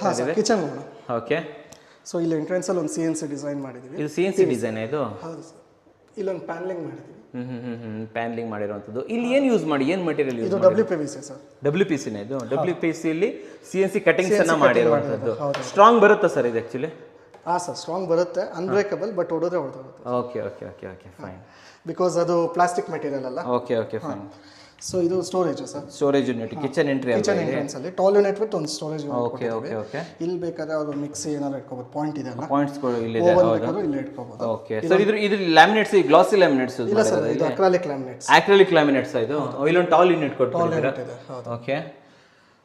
ಕಾಣಿಸ್ತಾ ಇದೆ. Kitchen. Okay. So ಇಲ್ಲಿ ಎಂಟ್ರೆನ್ಸ್ ಅಲ್ಲಿ ಒಂದು CNC ಡಿಸೈನ್ ಮಾಡಿದೀವಿ. ಇದು CNC ಡಿಸೈನ್ ಇದು? ಹೌದು ಸರ್. ಇಲ್ಲೊಂದು ಪ್ಯಾನಲಿಂಗ್ ಮಾಡಿದೀವಿ. ಪ್ಯಾನಲಿಂಗ್ ಮಾಡಿರುವಂಥದ್ದು. ಇಲ್ಲಿ ಏನು ಯೂಸ್ ಮಾಡಿ, ಏನು ಮಟೀರಿಯಲ್ ಯೂಸ್ ಇದು WPVC ಸರ್. WPC ನೇ ಇದು? WPC ಅಲ್ಲಿ CNC ಕಟಿಂಗ್ಸ್ ಅನ್ನ ಮಾಡಿರುವಂಥದ್ದು. ಸ್ಟ್ರಾಂಗ್ ಬರುತ್ತಾ ಸರ್ ಇದು ಆಕ್ಚುಲಿ? ಹಾಂ ಸರ್, ಸ್ಟ್ರಾಂಗ್ ಬರುತ್ತೆ, ಅನ್ಬ್ರೇಕಬಲ್, ಬಟ್ ಹೊಡೆದ್ರೆ ಹೊಡೆದೋಗುತ್ತೆ. Okay okay okay okay fine. Because ಅದು ಪ್ಲಾಸ್ಟಿಕ್ ಮೆಟೀರಿಯಲ್ ಅಲ್ಲ. Okay okay fine. ಸೊ ಇದು storage sir. Storage unit, kitchen entry ಅಲ್ಲ? ಕಿಚನ್ ಎಂಟ್ರೆನ್ಸ್ ಅಲ್ಲಿ ಟಾಲ್ ಯೂನಿಟ್ ವಿತ್ ಒಂದು storage unit. Okay okay okay. ಇಲ್ಲಿ ಬೇಕಾದ್ರೆ ಅವರು ಮಿಕ್ಸಿ ಏನಾದ್ರು ಇಟ್ಕೋಬಹುದು, ಪಾಯಿಂಟ್ ಇದೆ ಅಲ್ಲ, ಪಾಯಿಂಟ್ಸ್ ಗಳು ಇಲ್ಲಿ ಇದೆ. ಓವನ್ ಬೇಕಾದ್ರೂ ಇಲ್ಲಿ ಇಟ್ಕೋಬಹುದು. ಓಕೆ. ಸರ್ ಇದು ಲ್ಯಾಮಿನೇಟ್ಸ್, ಗ್ಲಾಸಿ ಲ್ಯಾಮಿನೇಟ್ಸ್ ಯೂಸ್ ಇಲ್ಲ ಸರ್, ಮಾಡಿರೋದು? ಇದು ಅಕ್ರಾಲಿಕ್ ಲ್ಯಾಮಿನೇಟ್ಸ್. ಅಕ್ರಿಲಿಕ್ ಲ್ಯಾಮಿನೇಟ್ಸ್ ಇದು? ಇಲ್ಲೊಂದು ಟಾಲ್ ಯೂನಿಟ್ ಕೊಟ್ಟಿದ್ದೀರಾ? ಓಕೆ.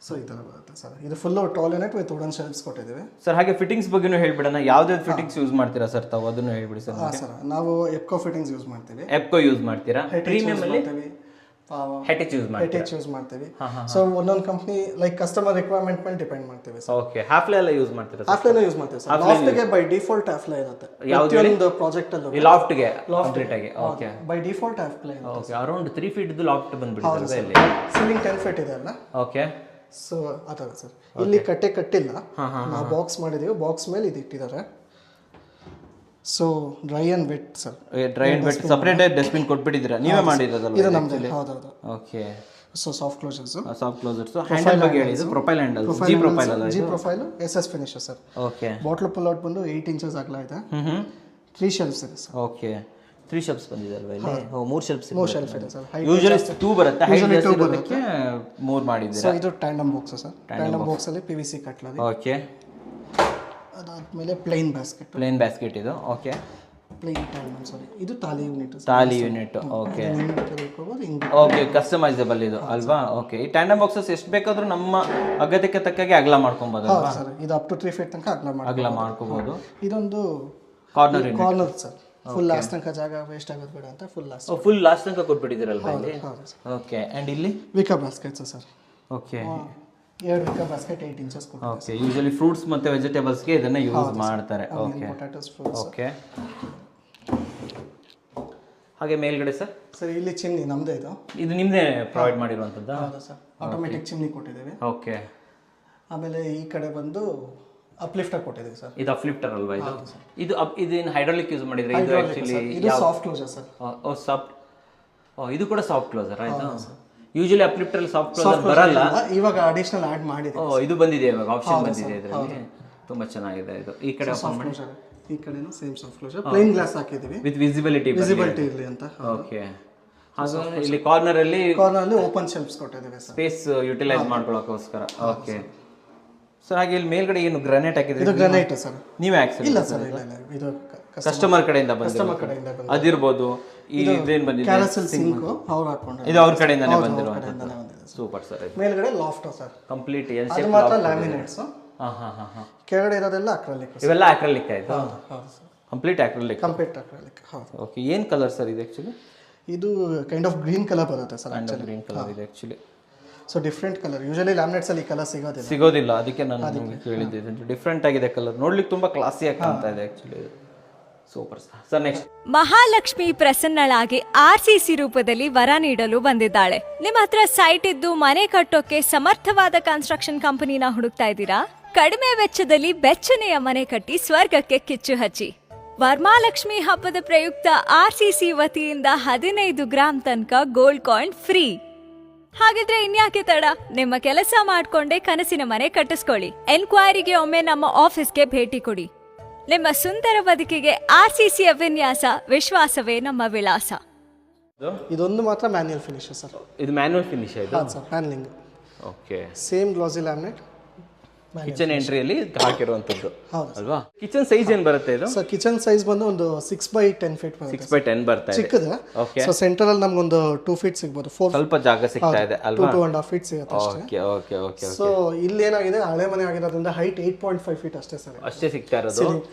ಸೊ ಈ ಥರ ಬರುತ್ತೆ ಸರ್. ಇದು full tall unit with wooden shelves ಕೊಟ್ಟಿದ್ದೀವಿ ಸರ್. ಹಾಗೆ ಫಿಟ್ಟಿಂಗ್ಸ್ ಬಗ್ಗೆನೂ ಹೇಳ್ಬಿಡೋಣ. ಯಾವ್ದಾವ್ದು ಫಿಟ್ಟಿಂಗ್ಸ್ ಯೂಸ್ ಮಾಡ್ತೀರಾ ಸರ್ ತಾವು, ಅದನ್ನು ಹೇಳ್ಬಿಡಿ ಸರ್. ಹಾಂ ಸರ್, ನಾವು ಎಪ್ಕೋ ಫಿಟ್ಟಿಂಗ್ಸ್ ಯೂಸ್ ಮಾಡ್ತೀವಿ. ಎಪ್ಕೋ ಯೂಸ್ ಮಾಡ್ತೀರಾ? ಪ್ರೀಮಿಯಂ ಅಲ್ಲಿ ಹೆಟಿಚ್ ಯೂಸ್ ಮಾಡ್ತೀರಾ? ಹೆಟಿಚ್ ಯೂಸ್ ಮಾಡ್ತೀವಿ. ಸೊ ಒಂದೊಂದು ಕಂಪ್ನಿ ಲೈಕ್ ಕಸ್ಟಮರ್ ರಿಕ್ವೈರ್ಮೆಂಟ್ ಮೇಲೆ ಡಿಪೆಂಡ್ ಮಾಡ್ತೀವಿ ಸರ್. ಓಕೆ. ಹಾಫ್ಲೈ ಎಲ್ಲ ಯೂಸ್ ಮಾಡ್ತೀರಾ? ಹಾಫ್ಲೈನ ಯೂಸ್ ಮಾಡ್ತೀವಿ ಸರ್. ಲಾಫ್ಟ್ ಗೆ ಬೈ ಡಿಫಾಲ್ಟ್ ಹಾಫ್ಲೈ ಇರುತ್ತೆ ಪ್ರತಿಯೊಂದು ಪ್ರಾಜೆಕ್ಟ್ ಅಲ್ಲೂ. ಲಾಫ್ಟ್ ಗೆ ಕಂಪ್ಲೀಟ್ ಆಗಿ? Okay. By default Hafele. Okay. Around 3 feet ಇದು ಲಾಫ್ಟ್ ಬಂದ್ಬಿಡುತ್ತೆ ಇಲ್ಲಿ. ಸೀಲಿಂಗ್ 10 ಫೀಟ್ ಇದೆ ಅಲ್ಲ? ಓಕೆ. ಸೊ ಆ ಥರ ಸರ್. ಇಲ್ಲಿ ಕಟ್ಟಿಲ್ಲ, ನಾವು ಬಾಕ್ಸ್ ಮಾಡಿದೀವಿ, ಬಾಕ್ಸ್ ಮೇಲೆ ಇದು ಇಟ್ಟಿದ್ದಾರೆ. So dry and wet sir. Dry and wet separate dustbin ಕೊಟ್ಬಿಟ್ಟಿದ್ದೀರಾ? ನೀವೇ ಮಾಡಿರೋದಲ್ಲ ಇದು ನಮ್ದು? ಹೌದೌದು. Okay. So soft closers. Soft closers. Handle ಬಗ್ಗೆ ಹೇಳಿ. ಇದು ಪ್ರೊಫೈಲ್ ಹ್ಯಾಂಡಲ್, ಜಿ ಪ್ರೊಫೈಲ್ ಅಲ್ಲ? G profile SS finisher sir. Okay. Bottle pull out ಬಂದು 8 ಇಂಚಸ್ ಅಗಲ ಇದೆ. 3 ಶೆಲ್ಫ್ಸ್ ಇದೆ ಸರ್. ಓಕೆ. 3 ಶೆಲ್ಫ್ಸ್ ಬಂದಿದೆ ಅಲ್ವಾ ಇಲ್ಲಿ? 3 ಶೆಲ್ಫ್ಸ್. 3 ಶೆಲ್ಫ್ ಇದೆ ಸರ್. ಯೂಶುವಲಿ 2 ಬರುತ್ತೆ, ಹೈಟ್ ಜಾಸ್ತಿ ಇರೋದಕ್ಕೆ 3 ಮಾಡಿದ್ದೀರಾ. ಸೊ ಇದು tandem box sir. Tandem box ಅಲ್ಲಿ PVC ಕಟ್ಲರಿ. ಓಕೆ. ಅದಾದ್ಮೇಲೆ ಪ್ಲೇನ್ ಬ್ಯಾಸ್ಕೆಟ್. ಪ್ಲೇನ್ ಬ್ಯಾಸ್ಕೆಟ್ ಇದು? ಓಕೆ. ಪ್ಲೇನ್ ಟ್ಯಾಂಡಮ್, ಸಾರಿ ಇದು thali unit. Thali unit. Okay okay. Customisable ಇದು ಅಲ್ವಾ? ಓಕೆ. ಈ ಟ್ಯಾಂಡಮ್ ಬಾಕ್ಸಸ್ ಎಷ್ಟು ಬೇಕಾದ್ರೂ ನಮ್ಮ ಅಗತ್ಯಕ್ಕೆ ತಕ್ಕಾಗೆ ಅಗಲ ಮಾಡ್ಕೊಬಹುದು ಅಲ್ವಾ ಸರ್? ಇದು ಅಪ್ ಟು 3 ಫೀಟ್ ತನಕ ಅಗಲ ಮಾಡ್ಕೋಬಹುದು. ಇದೊಂದು ಕಾರ್ನರ್ ಸರ್. ಫುಲ್ ಲಾಸ್ಟ್ ತನಕ ಜಾಗ ವೇಸ್ಟ್ ಆಗೋದು ಬೇಡ ಅಂತ ಫುಲ್ ಲಾಸ್ಟ್ ತನಕ ಕೊಟ್ಬಿಟ್ಟಿದ್ದೀರಲ್ವಾ ಇಲ್ಲಿ? ಓಕೆ. ಅಂಡ್ ಇಲ್ಲಿ Vika baskets sir. Okay. 2 Vika basket 8 inches ಕೊಡ್ತಾರೆ. ಓಕೆ. ಯೂಶುವಲಿ ಫ್ರೂಟ್ಸ್ ಮತ್ತೆ ವೆಜಿಟೇಬಲ್ಸ್ ಗೆ ಇದನ್ನ ಯೂಸ್ ಮಾಡ್ತಾರೆ. ಓಕೆ. Potatoes, fruits. ಓಕೆ. ಹಾಗೆ ಮೇಲ್ಗಡೆ ಸರ್? ಸರ್ ಇಲ್ಲಿ ಚಿಮ್ನಿ ನಮ್ದೇ ಇದು ನಿಮ್ದೇ ಪ್ರೊವೈಡ್ ಮಾಡಿರುವಂತದ್ದು? ಹೌದು ಸರ್. ಆಟೋಮೆಟಿಕ್ ಚಿಮ್ನಿ ಕೊಟ್ಟಿದ್ದೀವಿ. ಓಕೆ. ಆಮೇಲೆ ಈ ಕಡೆ ಬಂದು ಅಪ್ಲಿಫ್ಟರ್ ಕೊಟ್ಟಿದ್ದೀವಿ ಸರ್. ಇದು ಅಪ್ಲಿಫ್ಟರ್ ಅಲ್ವಾ ಇದು? ಇದೇನು ಹೈಡ್ರಾಲಿಕ್ ಯೂಸ್ ಮಾಡಿದ್ರೆ? ಇದು ಆಕ್ಚುಲಿ ಇದು ಸಾಫ್ಟ್ ಕ್ಲೋಸರ್ ಸರ್. ಸಾಫ್ಟ್. ಇದು ಕೂಡ ಸಾಫ್ಟ್ ಕ್ಲೋಸರ್ ಆಯ್ತಾ? ಯೂಶುವಲಿ ಅಪ್ಲಿಫ್ಟರ್ ಸಾಫ್ಟ್ ಕ್ಲೋಸರ್ ಬರಲ್ಲ, ಇವಾಗ ಅಡಿಷನಲ್ ಆಡ್ ಮಾಡಿದ್ದೀವಿ. ಇದು ಬಂದಿದೆ ಇವಾಗ, ಆಪ್ಷನ್ ಬಂದಿದೆ ಇದರಲ್ಲಿ. ತುಂಬಾ ಚೆನ್ನಾಗಿದೆ ಇದು. ಈ ಕಡೆ ಓಪನ್ ಮಾಡಿ. ಈ ಕಡೆನೂ same soft closer, plain glass ಹಾಕಿದ್ದೀವಿ ವಿತ್ ವಿಸಿಬಿಲಿಟಿ ಇರಲಿ ಅಂತ. ಓಕೆ. ಹಾಗೆ ಇಲ್ಲಿ ಕಾರ್ನರ್ ಅಲ್ಲಿ ಓಪನ್ ಶೆಲ್ಫ್ಸ್ ಕೊಟ್ಟಿದ್ದೀವಿ ಸರ್, ಸ್ಪೇಸ್ ಯುಟಿಲೈಸ್ ಮಾಡ್ಕೊಳ್ಳೋಕೋಸ್ಕರ. Okay sir. ಹಾಗೆ ಇಲ್ಲಿ ಮೇಲ್ಗಡೆ ಏನು ಗ್ರಾನೈಟ್ ಹಾಕಿದ್ರೆ? ಇದು ಗ್ರಾನೈಟ್ ಸರ್. ನೀವೇ ಹಾಕ್ಸಿಲ್ಲ? ಇಲ್ಲ ಸರ್, ಇಲ್ಲ ಇದು ಕಸ್ಟಮರ್ ಕಡೆಯಿಂದ ಬಂದಿದೆ. ಅದಿರ್ಬೋದು. ಇದೇನು ಬಂದಿದೆ? ಕ್ಯಾರಸೆಲ್ ಸಿಂಕ್ ಅವ್ರು ಹಾಕೊಂಡು, ಇದು ಅವ್ರ ಕಡೆಯಿಂದಾನೇ ಬಂದಿರುವಂತದ್ದು. Super sir. ಮೇಲ್ಗಡೆ ಲಾಫ್ಟ್ ಸರ್, ಕಂಪ್ಲೀಟ್ ಎಲ್ ಅದು ಶೇಪ್ ಮಾತ್ರ ಲ್ಯಾಮಿನೇಟ್ಸ್. ಕೆಳಗಡೆ ಇರೋದೆಲ್ಲ ಅಕ್ರಲಿಕ್. ಇವೆಲ್ಲ ಅಕ್ರಲಿಕ್ ಆಯ್ತು? ಹೌದು sir, complete acrylic. Complete acrylic. ಹೌದು. ಓಕೆ. ಏನು ಕಲರ್ ಸರ್ ಇದು ಆಕ್ಚುಲಿ? ಇದು ಕೈಂಡ್ ಆಫ್ ಗ್ರೀನ್ ಕಲರ್ ಬರುತ್ತೆ ಸರ್. ಗ್ರೀನ್ ಕಲರ್ ಇದೆ actually. So different colour, usually laminates ಅಲ್ಲಿ ಈ ಕಲರ್ ಸಿಗೋದಿಲ್ಲ, ಅದಕ್ಕೆ ನಾನು ನಿಮಗೆ ಕೇಳಿದ್ದೆ. ಡಿಫ್ರೆಂಟ್ ಆಗಿದೆ ಕಲರ್, ನೋಡ್ಲಿಕ್ಕೆ ತುಂಬಾ ಕ್ಲಾಸಿ ಆಗಿ ಕಾಣ್ತಾ ಇದೆ actually. Super sir. Next, Mahalakshmi ಪ್ರಸನ್ನಳಾಗಿ RCC ರೂಪದಲ್ಲಿ ವರ ನೀಡಲು ಬಂದಿದ್ದಾಳೆ. ನಿಮ್ಮ ಹತ್ರ ಸೈಟ್ ಇದ್ದು ಮನೆ ಕಟ್ಟೋಕೆ ಸಮರ್ಥವಾದ ಕನ್ಸ್ಟ್ರಕ್ಷನ್ ಕಂಪನಿನ ಹುಡುಕ್ತಾ ಇದ್ದೀರಾ? ಕಡಿಮೆ ವೆಚ್ಚದಲ್ಲಿ ಬೆಚ್ಚನೆಯ ಮನೆ ಕಟ್ಟಿ ಸ್ವರ್ಗಕ್ಕೆ ಕಿಚ್ಚು ಹಚ್ಚಿ. ವರಮಹಾಲಕ್ಷ್ಮಿ ಹಬ್ಬದ ಪ್ರಯುಕ್ತ RCC ವತಿಯಿಂದ 15 ಗ್ರಾಂ ತನಕ ಗೋಲ್ಡ್ ಕಾಯಿನ್ ಫ್ರೀ. ಹಾಗಿದ್ರೆ ಇನ್ಯಾಕೆ ತಡ? ನಿಮ್ಮ ಕೆಲಸ ಮಾಡ್ಕೊಂಡೇ ಕನಸಿನ ಮನೆ ಕಟ್ಟಿಸ್ಕೊಳ್ಳಿ. ಎನ್ಕ್ವೈರಿಗೆ ಒಮ್ಮೆ ನಮ್ಮ ಆಫೀಸ್ಗೆ ಭೇಟಿ ಕೊಡಿ. ನಿಮ್ಮ ಸುಂದರ ಬದುಕಿಗೆ RCC ವಿನ್ಯಾಸ, ವಿಶ್ವಾಸವೇ ನಮ್ಮ ವಿಳಾಸ. ಇದೊಂದು ಮಾತ್ರ ಮ್ಯಾನ್ಯುಯಲ್ ಫಿನಿಶ್ ಸರ್. ಇದು ಮ್ಯಾನ್ಯುಯಲ್ ಫಿನಿಶ್ ಇದು? ಹೌದು ಸರ್, ಹ್ಯಾಂಡ್ಲಿಂಗ್. ಓಕೆ. ಸೇಮ್ ಗ್ಲಾಸಿ ಲ್ಯಾಮಿನೇಟ್ ಕಿಚನ್ ಎಂಟ್ರಿಯಲ್ಲಿ ಹಾಕಿರುವಂತದ್ದು ಹೌದು ಅಲ್ವಾ? ಕಿಚನ್ ಸೈಜ್ ಏನು ಬರುತ್ತೆ ಇದು? ಸರ್ ಕಿಚನ್ ಸೈಜ್ ಬಂದು ಒಂದು 6x10 ಫೀಟ್ ಬರುತ್ತೆ. 6x10 ಬರ್ತಾ ಇದೆ, ಚಿಕ್ಕದು. ಓಕೆ. ಸೊ ಸೆಂಟರ್ ಅಲ್ಲಿ ನಮ್ಗೆ ಒಂದು 2 ಫೀಟ್ ಸಿಗಬಹುದು. ಸ್ವಲ್ಪ ಜಾಗ ಸಿಗ್ತಾ ಇದೆ ಅಲ್ವಾ? 2.5 ಫೀಟ್ ಸಿಗುತ್ತೆ ಅಷ್ಟೇ. Okay okay okay. ಸೊ ಇಲ್ಲಿ ಏನಾಗಿದೆ, ಹಳೆ ಮನೆ ಆಗಿರೋದ್ರಿಂದ ಹೈಟ್ 8.5 ಫೀಟ್ ಅಷ್ಟೇ ಸರ್, ಅಷ್ಟೇ ಸಿಗ್ತಾ ಇರೋದು.